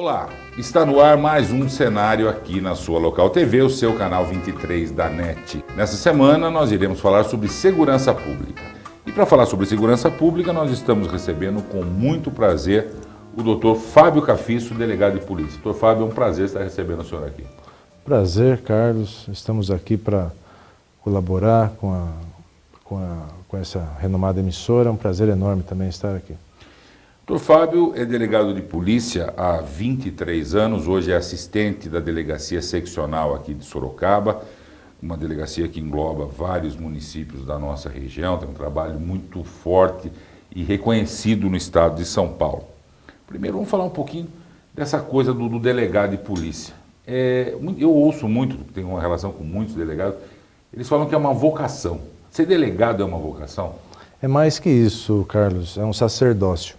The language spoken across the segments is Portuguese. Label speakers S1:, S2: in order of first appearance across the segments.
S1: Olá, está no ar mais um cenário aqui na sua Local TV, o seu canal 23 da NET. Nessa semana nós iremos falar sobre segurança pública. E para falar sobre segurança pública nós estamos recebendo com muito prazer o Dr. Fábio Cafisso, delegado de polícia. Dr. Fábio, é um prazer estar recebendo o senhor aqui.
S2: Prazer, Carlos. Estamos aqui para colaborar com essa renomada emissora. É um prazer enorme também estar aqui.
S1: Dr. Fábio é delegado de polícia há 23 anos, hoje é assistente da delegacia seccional aqui de Sorocaba, uma delegacia que engloba vários municípios da nossa região, tem um trabalho muito forte e reconhecido no estado de São Paulo. Primeiro vamos falar um pouquinho dessa coisa do delegado de polícia. Eu ouço muito, tenho uma relação com muitos delegados, eles falam que é uma vocação. Ser delegado é uma vocação?
S2: É mais que isso, Carlos, é um sacerdócio.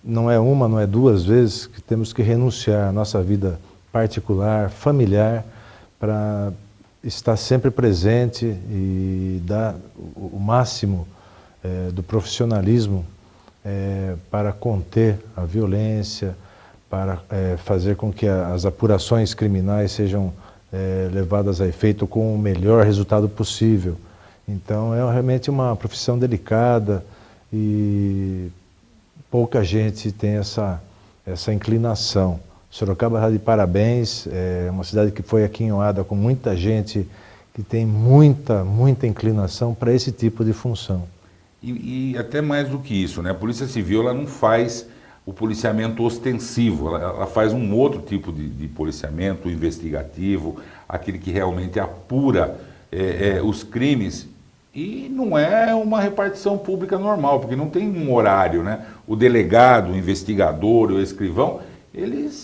S2: Não é uma, não é duas vezes que temos que renunciar à nossa vida particular, familiar, para estar sempre presente e dar o máximo do profissionalismo para conter a violência, para fazer com que as apurações criminais sejam levadas a efeito com o melhor resultado possível. Então é realmente uma profissão delicada e pouca gente tem essa inclinação. Sorocaba está de parabéns, é uma cidade que foi aquinhoada com muita gente que tem muita inclinação para esse tipo de função.
S1: E até mais do que isso, né? A Polícia Civil ela não faz o policiamento ostensivo, ela faz um outro tipo de policiamento investigativo, aquele que realmente apura os crimes. E não é uma repartição pública normal, porque não tem um horário, né? O delegado, o investigador, o escrivão,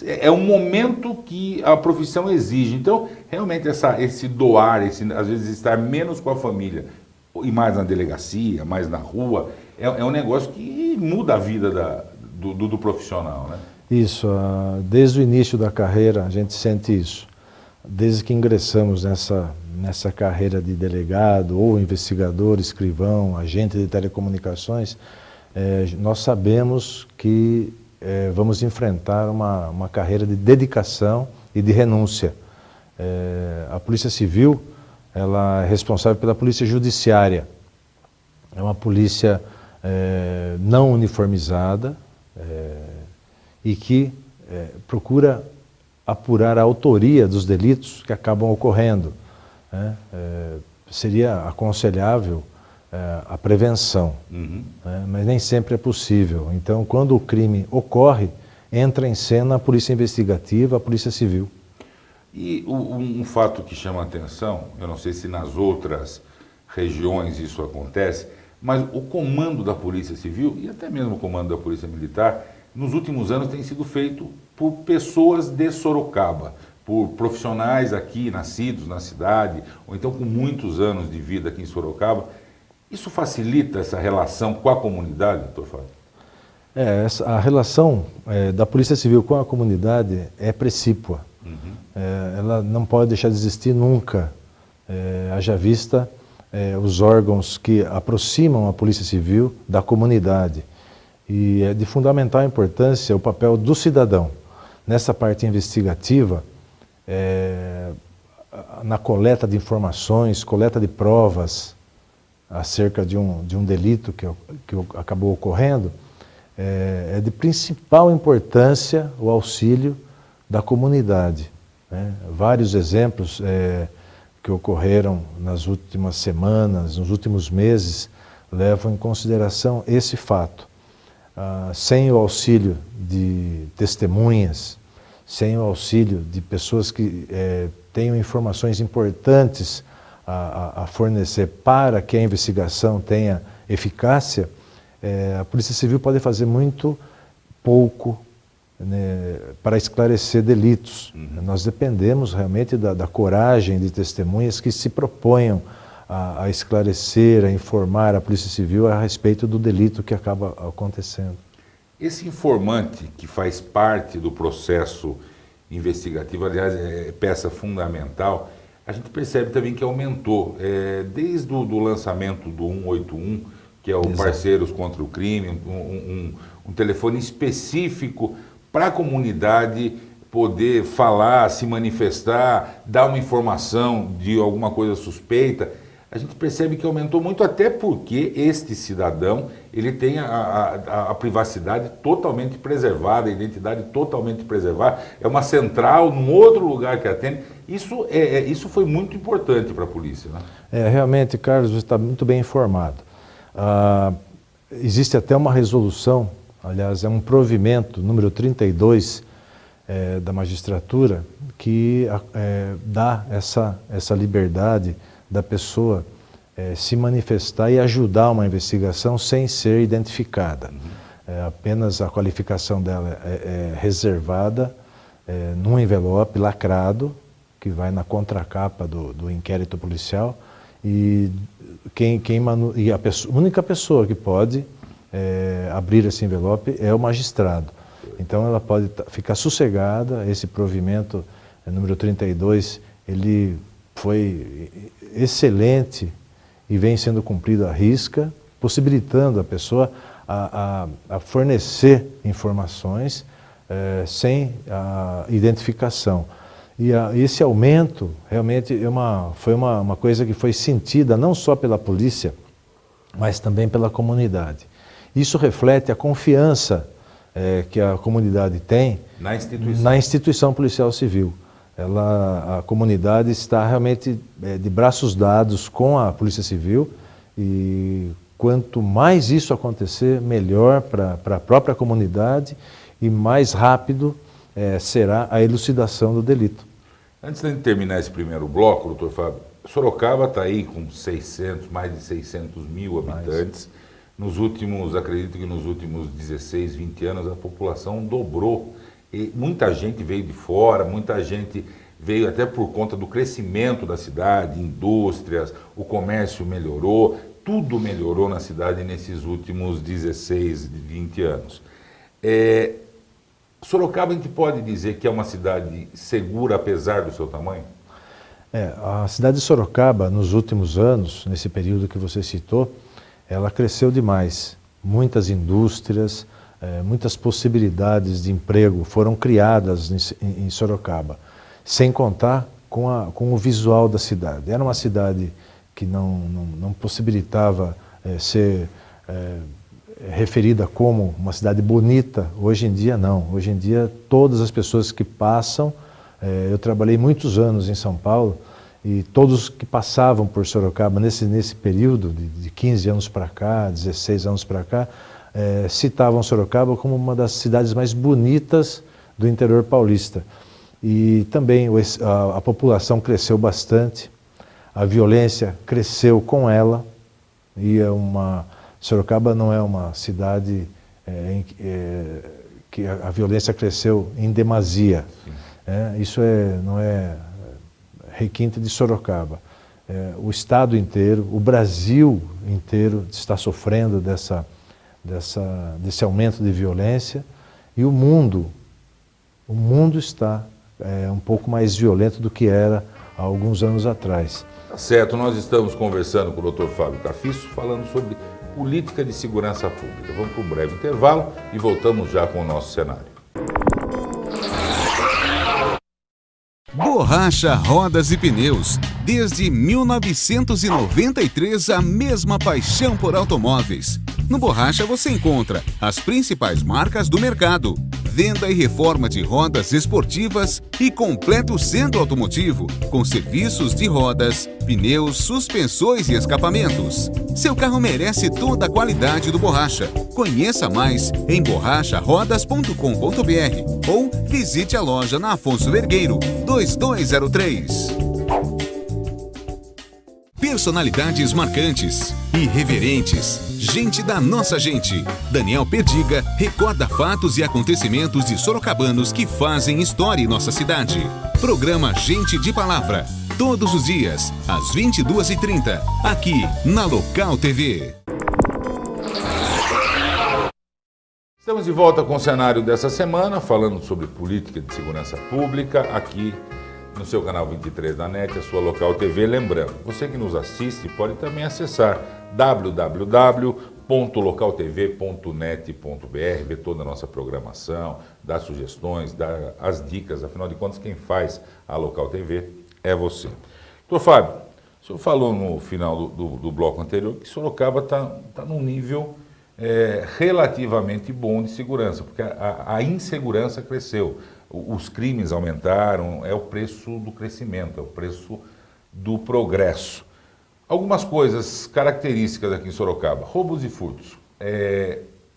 S1: é um momento que a profissão exige. Então, realmente esse doar, às vezes estar menos com a família e mais na delegacia, mais na rua, é um negócio que muda a vida do profissional, né?
S2: Isso, desde o início da carreira a gente sente isso. Desde que ingressamos nessa carreira de delegado ou investigador, escrivão, agente de telecomunicações, nós sabemos que vamos enfrentar uma carreira de dedicação e de renúncia. A Polícia Civil ela é responsável pela Polícia Judiciária. É uma polícia não uniformizada e que procura apurar a autoria dos delitos que acabam ocorrendo. Seria aconselhável a prevenção, mas nem sempre é possível. Então, quando o crime ocorre, entra em cena a Polícia Investigativa, a Polícia Civil.
S1: E um fato que chama a atenção, eu não sei se nas outras regiões isso acontece, mas o comando da Polícia Civil e até mesmo o comando da Polícia Militar, nos últimos anos tem sido feito por pessoas de Sorocaba, por profissionais aqui nascidos na cidade, ou então com muitos anos de vida aqui em Sorocaba. Isso facilita essa relação com a comunidade, doutor Fábio?
S2: A relação da Polícia Civil com a comunidade é precípua. Ela não pode deixar de existir nunca, haja vista os órgãos que aproximam a Polícia Civil da comunidade. E é de fundamental importância o papel do cidadão nessa parte investigativa, na coleta de informações, coleta de provas acerca de um delito que acabou ocorrendo. É de principal importância o auxílio da comunidade, né? Vários exemplos que ocorreram nas últimas semanas, nos últimos meses, levam em consideração esse fato. Sem o auxílio de testemunhas, sem o auxílio de pessoas que tenham informações importantes a fornecer para que a investigação tenha eficácia, a Polícia Civil pode fazer muito pouco, né, para esclarecer delitos. Nós dependemos realmente da coragem de testemunhas que se proponham a esclarecer, a informar a Polícia Civil a respeito do delito que acaba acontecendo.
S1: Esse informante que faz parte do processo investigativo, aliás, é peça fundamental, a gente percebe também que aumentou, desde o lançamento do 181, que é o Parceiros contra o Crime, um telefone específico para a comunidade poder falar, se manifestar, dar uma informação de alguma coisa suspeita, a gente percebe que aumentou muito, até porque este cidadão, ele tem a privacidade totalmente preservada, a identidade totalmente preservada, é uma central num outro lugar que atende. Isso foi muito importante para a polícia, né?
S2: Realmente, Carlos, você está muito bem informado. Existe até uma resolução, aliás, é um provimento, número 32, da magistratura, que dá essa liberdade da pessoa se manifestar e ajudar uma investigação sem ser identificada. Apenas a qualificação dela é reservada num envelope lacrado, que vai na contracapa do inquérito policial, e a única pessoa que pode abrir esse envelope é o magistrado. Então ela pode ficar sossegada. Esse provimento número 32, ele foi excelente e vem sendo cumprido à risca, possibilitando a pessoa a fornecer informações sem a identificação. E esse aumento realmente foi uma coisa que foi sentida não só pela polícia, mas também pela comunidade. Isso reflete a confiança que a comunidade tem na instituição policial civil. A comunidade está realmente de braços dados com a Polícia Civil, e quanto mais isso acontecer, melhor para a própria comunidade e mais rápido será a elucidação do delito.
S1: Antes de terminar esse primeiro bloco, doutor Fábio, Sorocaba está aí com mais de 600 mil habitantes. Acredito que nos últimos 16, 20 anos a população dobrou. E muita gente veio de fora, muita gente veio até por conta do crescimento da cidade, indústrias, o comércio melhorou, tudo melhorou na cidade nesses últimos 16, 20 anos. Sorocaba, a gente pode dizer que é uma cidade segura apesar do seu tamanho?
S2: A cidade de Sorocaba, nos últimos anos, nesse período que você citou, ela cresceu demais. Muitas indústrias, muitas possibilidades de emprego foram criadas em Sorocaba, sem contar com o visual da cidade. Era uma cidade que não possibilitava ser referida como uma cidade bonita. Hoje em dia não. Hoje em dia todas as pessoas que passam, eu trabalhei muitos anos em São Paulo, e todos que passavam por Sorocaba nesse período de 15 anos para cá, 16 anos para cá, citavam Sorocaba como uma das cidades mais bonitas do interior paulista. E também a população cresceu bastante, a violência cresceu com ela, e Sorocaba não é uma cidade em que a violência cresceu em demasia. Isso não é requinte de Sorocaba. O estado inteiro, o Brasil inteiro está sofrendo desse aumento de violência, e o mundo está um pouco mais violento do que era há alguns anos atrás.
S1: Tá certo, nós estamos conversando com o Dr. Fábio Cafisso, falando sobre política de segurança pública. Vamos para um breve intervalo e voltamos já com o nosso cenário.
S3: Borracha, rodas e pneus. Desde 1993, a mesma paixão por automóveis. No Borracha você encontra as principais marcas do mercado, venda e reforma de rodas esportivas e completo centro automotivo, com serviços de rodas, pneus, suspensões e escapamentos. Seu carro merece toda a qualidade do Borracha. Conheça mais em borracharodas.com.br ou visite a loja na Afonso Vergueiro, 2203. Personalidades marcantes, irreverentes, gente da nossa gente. Daniel Perdiga recorda fatos e acontecimentos de sorocabanos que fazem história em nossa cidade. Programa Gente de Palavra, todos os dias, às 22h30, aqui na Local TV.
S1: Estamos de volta com o cenário dessa semana, falando sobre política de segurança pública, aqui no seu canal 23 da NET, a sua Local TV. Lembrando, você que nos assiste pode também acessar www.local.tv www.localtv.net.br, ver toda a nossa programação, dar sugestões, dar as dicas. Afinal de contas, quem faz a Local TV é você. Doutor Fábio, o senhor falou no final do bloco anterior que Sorocaba está num nível relativamente bom de segurança, porque a insegurança cresceu, os crimes aumentaram, é o preço do crescimento, é o preço do progresso. Algumas coisas características aqui em Sorocaba, roubos e furtos,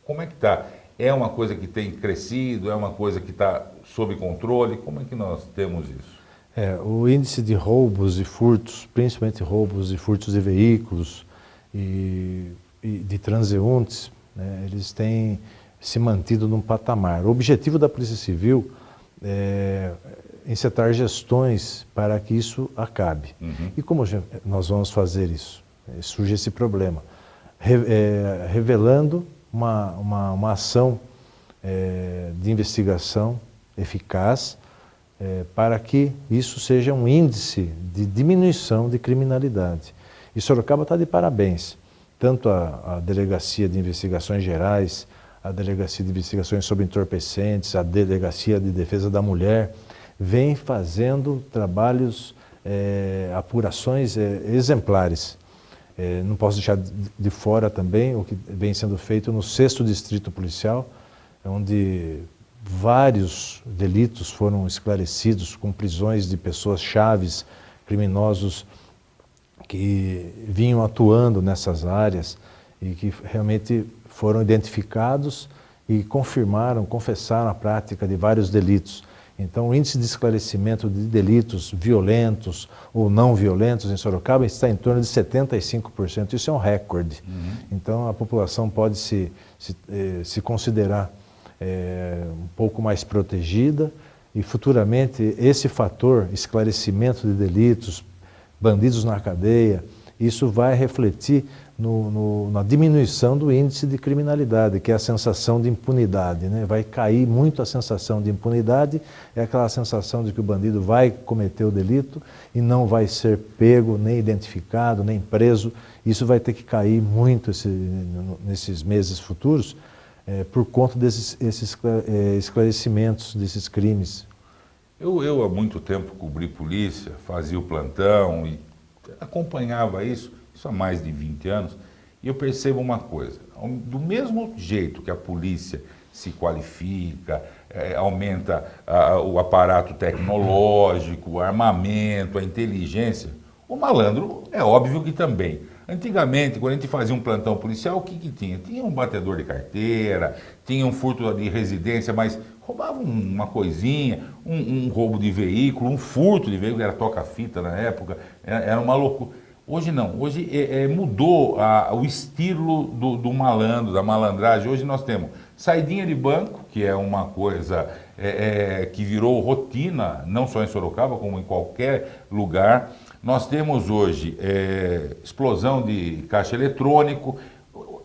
S1: como é que está? É uma coisa que tem crescido, é uma coisa que está sob controle? Como é que nós temos isso?
S2: O índice de roubos e furtos, principalmente roubos e furtos de veículos e de transeuntes, né, eles têm se mantido num patamar. O objetivo da Polícia Civil é encetar gestões para que isso acabe. E como nós vamos fazer isso? Surge esse problema. Revelando uma ação de investigação eficaz para que isso seja um índice de diminuição de criminalidade. E Sorocaba está de parabéns. Tanto a Delegacia de Investigações Gerais, a Delegacia de Investigações sobre Entorpecentes, a Delegacia de Defesa da Mulher, vem fazendo trabalhos, apurações exemplares. Não posso deixar de fora também o que vem sendo feito no 6º Distrito Policial, onde vários delitos foram esclarecidos com prisões de pessoas chaves, criminosos que vinham atuando nessas áreas e que realmente foram identificados e confessaram a prática de vários delitos. Então, o índice de esclarecimento de delitos violentos ou não violentos em Sorocaba está em torno de 75%. Isso é um recorde. Então, a população pode se considerar um pouco mais protegida e, futuramente, esse fator, esclarecimento de delitos, bandidos na cadeia, isso vai refletir na diminuição do índice de criminalidade, que é a sensação de impunidade, né? Vai cair muito a sensação de impunidade, é aquela sensação de que o bandido vai cometer o delito e não vai ser pego, nem identificado, nem preso. Isso vai ter que cair muito nesses meses futuros, por conta desses esclarecimentos desses crimes.
S1: Eu há muito tempo cobri polícia, fazia o plantão e acompanhava isso há mais de 20 anos, e eu percebo uma coisa: do mesmo jeito que a polícia se qualifica, aumenta o aparato tecnológico, o armamento, a inteligência, o malandro é óbvio que também. Antigamente, quando a gente fazia um plantão policial, o que tinha? Tinha um batedor de carteira, tinha um furto de residência, mas roubava uma coisinha, um roubo de veículo, um furto de veículo, era toca-fita na época, era uma loucura. Hoje não, hoje mudou o estilo do malandro, da malandragem. Hoje nós temos saidinha de banco, que é uma coisa que virou rotina, não só em Sorocaba, como em qualquer lugar. Nós temos hoje explosão de caixa eletrônico.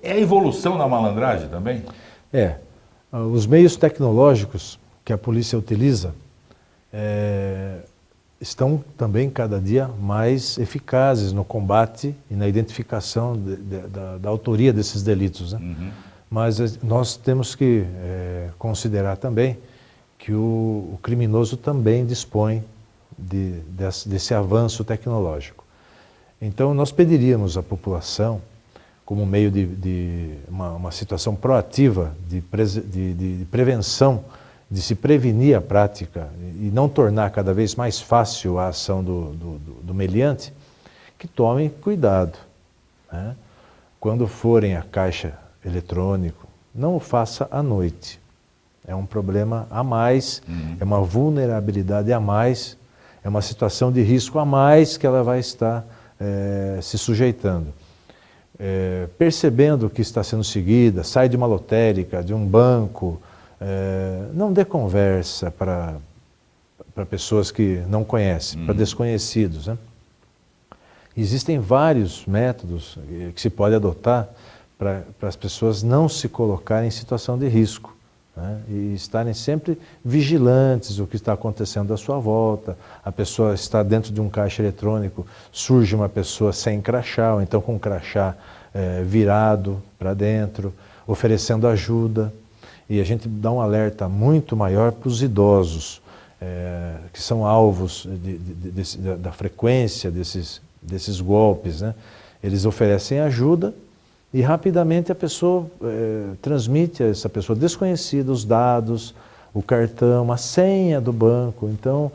S1: É a evolução da malandragem também?
S2: Os meios tecnológicos que a polícia utiliza estão também cada dia mais eficazes no combate e na identificação da autoria desses delitos, né? Mas nós temos que considerar também que o criminoso também dispõe desse avanço tecnológico. Então, nós pediríamos à população, como meio de uma situação proativa de prevenção, de se prevenir a prática e não tornar cada vez mais fácil a ação do meliante, que tomem cuidado, né? Quando forem a caixa eletrônico, não o faça à noite. É um problema a mais, é uma vulnerabilidade a mais, é uma situação de risco a mais que ela vai estar se sujeitando. Percebendo que está sendo seguida, sai de uma lotérica, de um banco, não dê conversa para pessoas que não conhecem, para desconhecidos, né? Existem vários métodos que se pode adotar para as pessoas não se colocarem em situação de risco, né? E estarem sempre vigilantes o que está acontecendo à sua volta. A pessoa está dentro de um caixa eletrônico, surge uma pessoa sem crachá, ou então com o crachá virado para dentro, oferecendo ajuda. E a gente dá um alerta muito maior para os idosos, que são alvos da frequência desses golpes, né? Eles oferecem ajuda e rapidamente a pessoa transmite a essa pessoa desconhecida os dados, o cartão, a senha do banco. Então,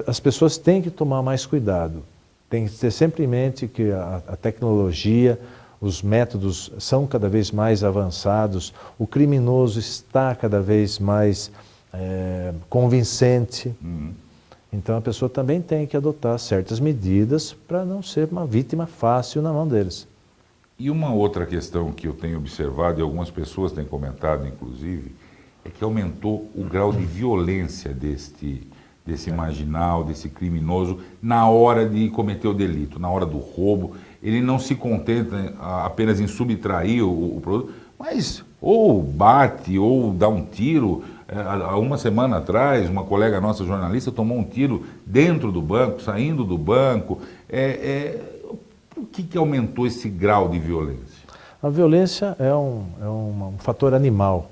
S2: as pessoas têm que tomar mais cuidado. Tem que ter sempre em mente que a tecnologia, os métodos são cada vez mais avançados, o criminoso está cada vez mais convincente. Então a pessoa também tem que adotar certas medidas para não ser uma vítima fácil na mão deles.
S1: E uma outra questão que eu tenho observado, e algumas pessoas têm comentado inclusive, é que aumentou o grau de violência desse marginal, desse criminoso, na hora de cometer o delito, na hora do roubo. Ele não se contenta apenas em subtrair o produto, mas ou bate ou dá um tiro. Há uma semana atrás, uma colega nossa jornalista tomou um tiro dentro do banco, saindo do banco. Por que aumentou esse grau de violência?
S2: A violência é um fator animal.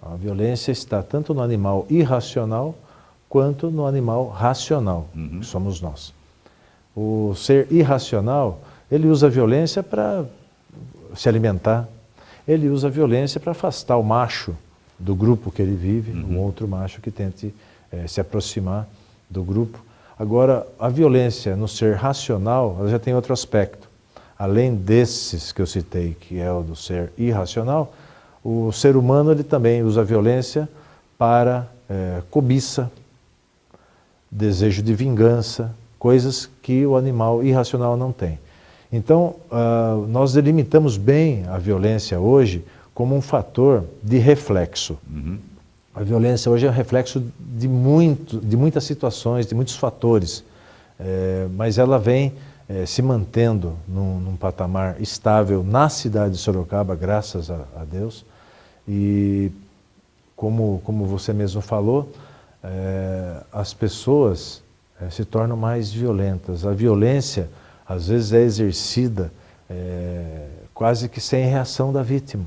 S2: A violência está tanto no animal irracional quanto no animal racional, que somos nós. O ser irracional, ele usa a violência para se alimentar, ele usa a violência para afastar o macho do grupo que ele vive, um outro macho que tente se aproximar do grupo. Agora, a violência no ser racional, ela já tem outro aspecto. Além desses que eu citei, que é o do ser irracional, o ser humano ele também usa a violência para cobiça, desejo de vingança, coisas que o animal irracional não tem. Então, nós delimitamos bem a violência hoje como um fator de reflexo. A violência hoje é um reflexo de muitas situações, de muitos fatores, mas ela vem se mantendo num patamar estável na cidade de Sorocaba, graças a Deus. E como você mesmo falou, as pessoas se tornam mais violentas. A violência, às vezes, é exercida quase que sem reação da vítima.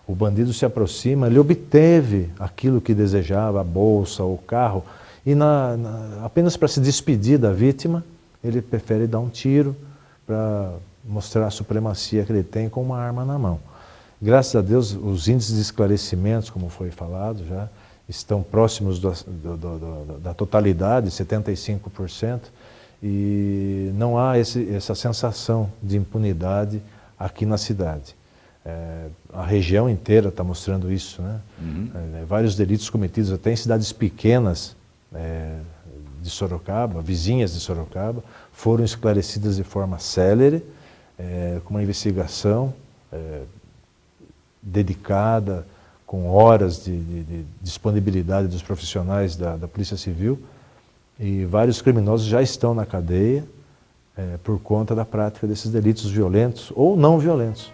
S2: O bandido se aproxima, ele obteve aquilo que desejava, a bolsa, o carro, e apenas para se despedir da vítima, ele prefere dar um tiro para mostrar a supremacia que ele tem com uma arma na mão. Graças a Deus, os índices de esclarecimentos, como foi falado já, estão próximos da totalidade, 75%, e não há essa sensação de impunidade aqui na cidade. A região inteira está mostrando isso, né? Vários delitos cometidos até em cidades pequenas de Sorocaba, vizinhas de Sorocaba, foram esclarecidas de forma célere, com uma investigação dedicada, com horas de disponibilidade dos profissionais da Polícia Civil, e vários criminosos já estão na cadeia por conta da prática desses delitos violentos ou não violentos.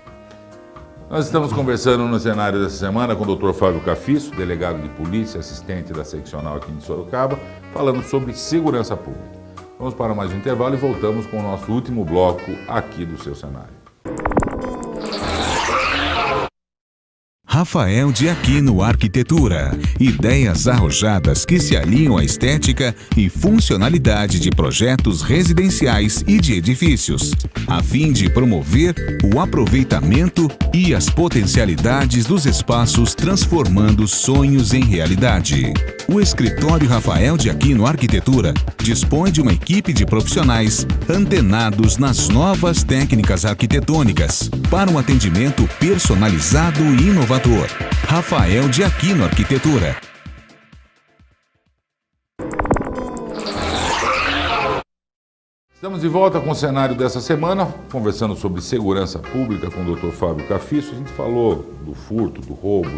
S1: Nós estamos conversando no cenário dessa semana com o Dr. Fábio Cafisso, delegado de polícia, assistente da seccional aqui de Sorocaba, falando sobre segurança pública. Vamos para mais um intervalo e voltamos com o nosso último bloco aqui do seu cenário.
S3: Rafael de Aquino Arquitetura. Ideias arrojadas que se alinham à estética e funcionalidade de projetos residenciais e de edifícios, a fim de promover o aproveitamento e as potencialidades dos espaços, transformando sonhos em realidade. O escritório Rafael de Aquino Arquitetura dispõe de uma equipe de profissionais antenados nas novas técnicas arquitetônicas para um atendimento personalizado e inovador. Rafael de Aquino Arquitetura.
S1: Estamos de volta com o cenário dessa semana, conversando sobre segurança pública com o Dr. Fábio Cafisso. A gente falou do furto, do roubo,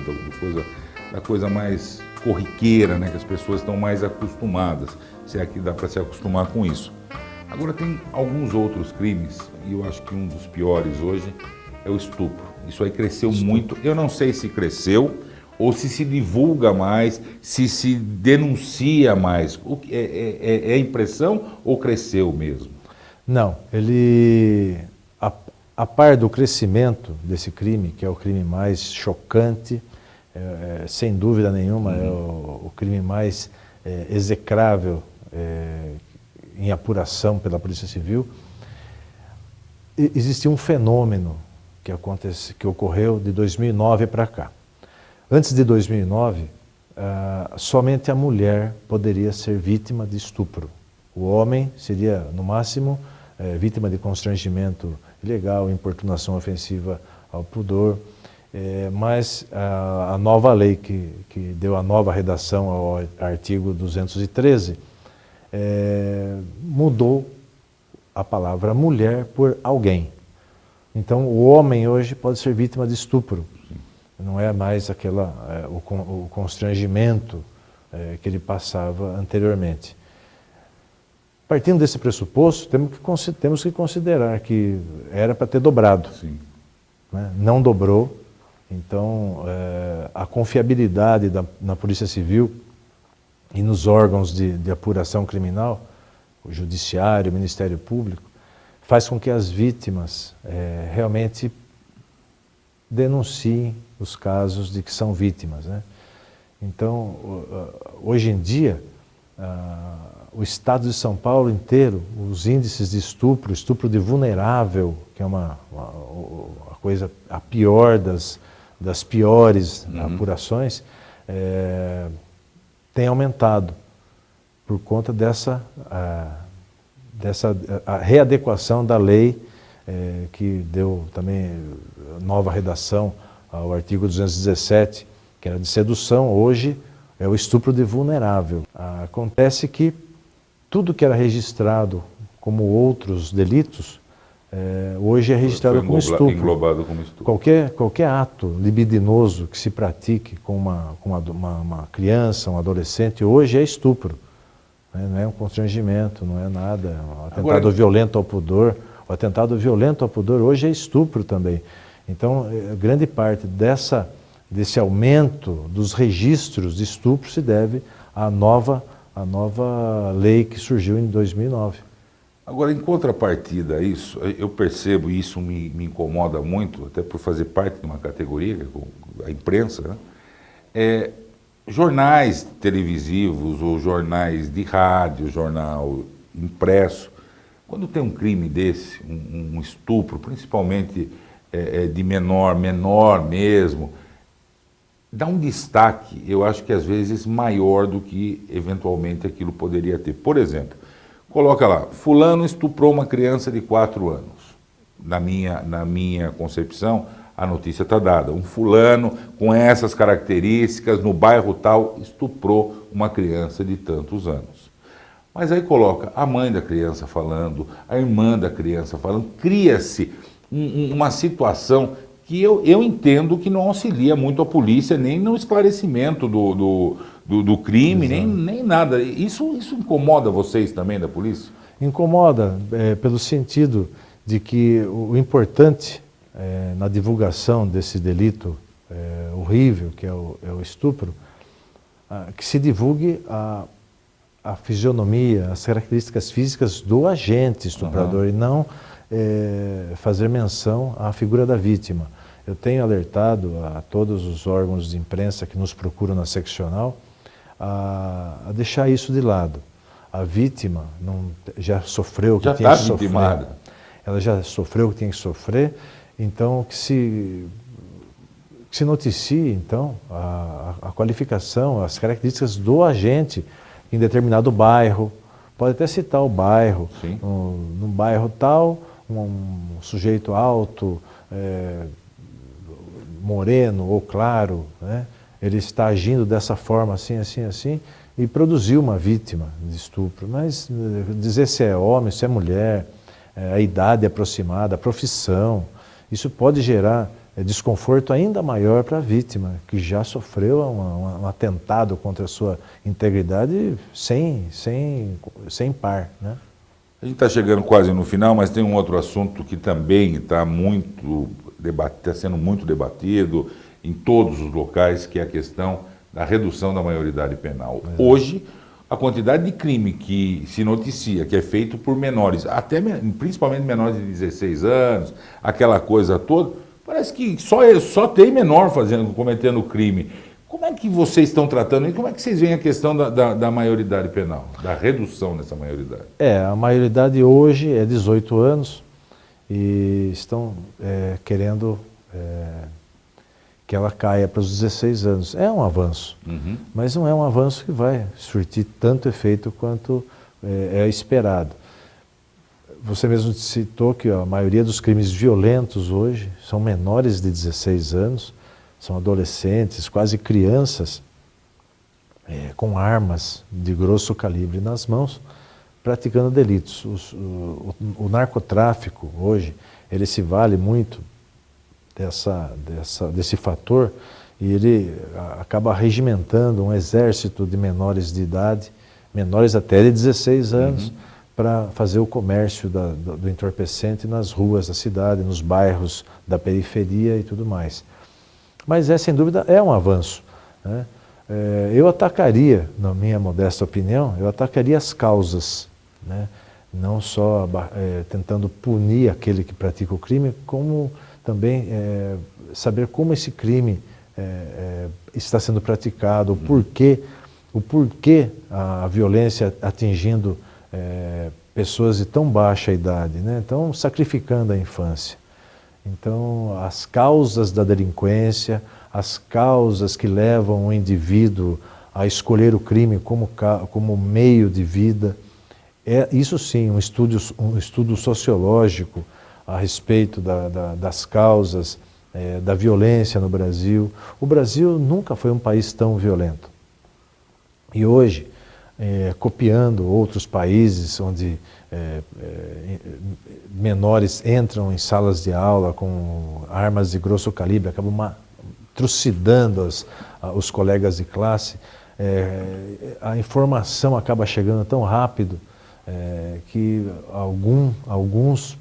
S1: da coisa mais corriqueira, né, que as pessoas estão mais acostumadas, se é que dá para se acostumar com isso. Agora tem alguns outros crimes, e eu acho que um dos piores hoje é o estupro. Isso aí cresceu muito. Eu não sei se cresceu ou se divulga mais, se denuncia mais? É impressão ou cresceu mesmo?
S2: Não, a par do crescimento desse crime, que é o crime mais chocante, sem dúvida nenhuma, é o crime mais execrável em apuração pela Polícia Civil, existia um fenômeno que ocorreu de 2009 para cá. Antes de 2009, somente a mulher poderia ser vítima de estupro. O homem seria, no máximo, vítima de constrangimento ilegal, importunação ofensiva ao pudor, mas a nova lei que deu a nova redação ao artigo 213 mudou a palavra mulher por alguém. Então, o homem hoje pode ser vítima de estupro. Não é mais o constrangimento que ele passava anteriormente. Partindo desse pressuposto, temos que considerar que era para ter dobrado.
S1: Sim.
S2: Né? Não dobrou. Então, a confiabilidade na Polícia Civil e nos órgãos de apuração criminal, o Judiciário, o Ministério Público, faz com que as vítimas realmente denunciem os casos de que são vítimas, né? Então, hoje em dia, o estado de São Paulo inteiro, os índices de estupro de vulnerável, que é a coisa, a pior das piores apurações, tem aumentado por conta dessa readequação da lei que deu também nova redação ao artigo 217, que era de sedução, hoje é o estupro de vulnerável. Acontece que tudo que era registrado como outros delitos, hoje é registrado como estupro.
S1: Englobado como estupro.
S2: Qualquer ato libidinoso que se pratique com uma criança, um adolescente, hoje é estupro. Não é um constrangimento, não é nada. O atentado violento ao pudor. O atentado violento ao pudor hoje é estupro também. Então, grande parte desse aumento dos registros de estupro se deve à nova lei que surgiu em 2009.
S1: Agora, em contrapartida a isso, eu percebo, e isso me incomoda muito, até por fazer parte de uma categoria, que é a imprensa, né? Jornais televisivos ou jornais de rádio, jornal impresso, quando tem um crime desse, um estupro, principalmente de menor mesmo, dá um destaque, eu acho que às vezes maior do que eventualmente aquilo poderia ter. Por exemplo, coloca lá, fulano estuprou uma criança de 4 anos. Na minha concepção, a notícia está dada. Um fulano com essas características, no bairro tal, estuprou uma criança de tantos anos. Mas aí coloca a mãe da criança falando, a irmã da criança falando, cria-se uma situação que eu entendo que não auxilia muito a polícia, nem no esclarecimento do crime, nem nada. Isso incomoda vocês também da polícia?
S2: Incomoda, pelo sentido de que o importante na divulgação desse delito horrível, que é o estupro, que se divulgue a fisionomia, as características físicas do agente estuprador, e não fazer menção à figura da vítima. Eu tenho alertado a todos os órgãos de imprensa que nos procuram na seccional a deixar isso de lado. A vítima já sofreu o que tinha que sofrer. Ela já sofreu o que tinha que sofrer, então que se noticie então a qualificação, as características do agente em determinado bairro. Pode até citar o bairro. No bairro tal, um sujeito alto, moreno ou claro, né? Ele está agindo dessa forma, assim, e produziu uma vítima de estupro. Mas dizer se é homem, se é mulher, a idade aproximada, a profissão, isso pode gerar desconforto ainda maior para a vítima, que já sofreu um atentado contra a sua integridade sem par, né?
S1: A gente está chegando quase no final, mas tem um outro assunto que também está sendo muito debatido em todos os locais, que é a questão da redução da maioridade penal. Hoje, a quantidade de crime que se noticia, que é feito por menores, principalmente menores de 16 anos, aquela coisa toda, parece que só tem menor cometendo crime. Como é que vocês estão tratando e como é que vocês veem a questão da maioridade penal, da redução dessa maioridade?
S2: A maioridade hoje é 18 anos e estão querendo que ela caia para os 16 anos. É um avanço, mas não é um avanço que vai surtir tanto efeito quanto é esperado. Você mesmo citou que a maioria dos crimes violentos hoje são menores de 16 anos, são adolescentes, quase crianças, com armas de grosso calibre nas mãos, praticando delitos. O narcotráfico hoje, ele se vale muito desse fator e ele acaba regimentando um exército de menores de idade, menores até de 16 anos, para fazer o comércio do entorpecente nas ruas da cidade, nos bairros da periferia e tudo mais. Mas sem dúvida é um avanço, né? Eu atacaria, na minha modesta opinião, eu atacaria as causas, né? Não só tentando punir aquele que pratica o crime, como também saber como esse crime está sendo praticado, o porquê a violência atingindo pessoas de tão baixa idade, né? Então sacrificando a infância. Então as causas da delinquência, as causas que levam o indivíduo a escolher o crime como meio de vida, isso sim, um estudo sociológico a respeito das causas da violência no Brasil. O Brasil nunca foi um país tão violento. E hoje, copiando outros países onde menores entram em salas de aula com armas de grosso calibre, acabam trucidando os colegas de classe, a informação acaba chegando tão rápido que alguns,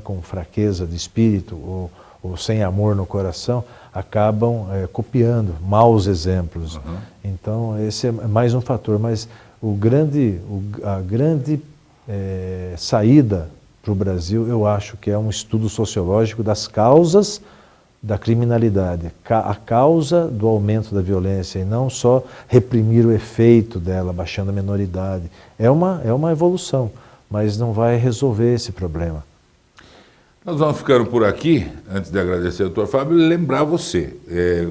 S2: com fraqueza de espírito ou sem amor no coração, acabam copiando maus exemplos. Então esse é mais um fator, mas a grande saída para o Brasil, eu acho que é um estudo sociológico das causas da criminalidade, a causa do aumento da violência, e não só reprimir o efeito dela, baixando a menoridade. É uma evolução, mas não vai resolver esse problema.
S1: Nós vamos ficando por aqui, antes de agradecer ao Dr. Fábio, lembrar você,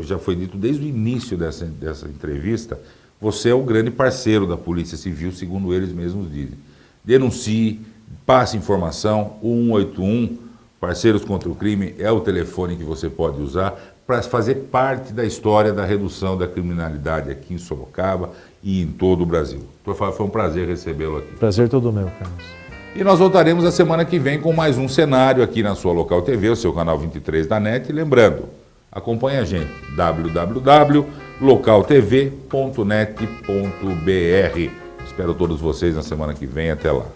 S1: já foi dito desde o início dessa entrevista, você é o grande parceiro da Polícia Civil, segundo eles mesmos dizem. Denuncie, passe informação, 181, Parceiros contra o Crime, é o telefone que você pode usar para fazer parte da história da redução da criminalidade aqui em Sorocaba e em todo o Brasil. Dr. Fábio, foi um prazer recebê-lo aqui.
S2: Prazer todo meu, Carlos.
S1: E nós voltaremos a semana que vem com mais um cenário aqui na sua Local TV, o seu canal 23 da NET. E lembrando, acompanhe a gente, www.localtv.net.br. Espero todos vocês na semana que vem. Até lá.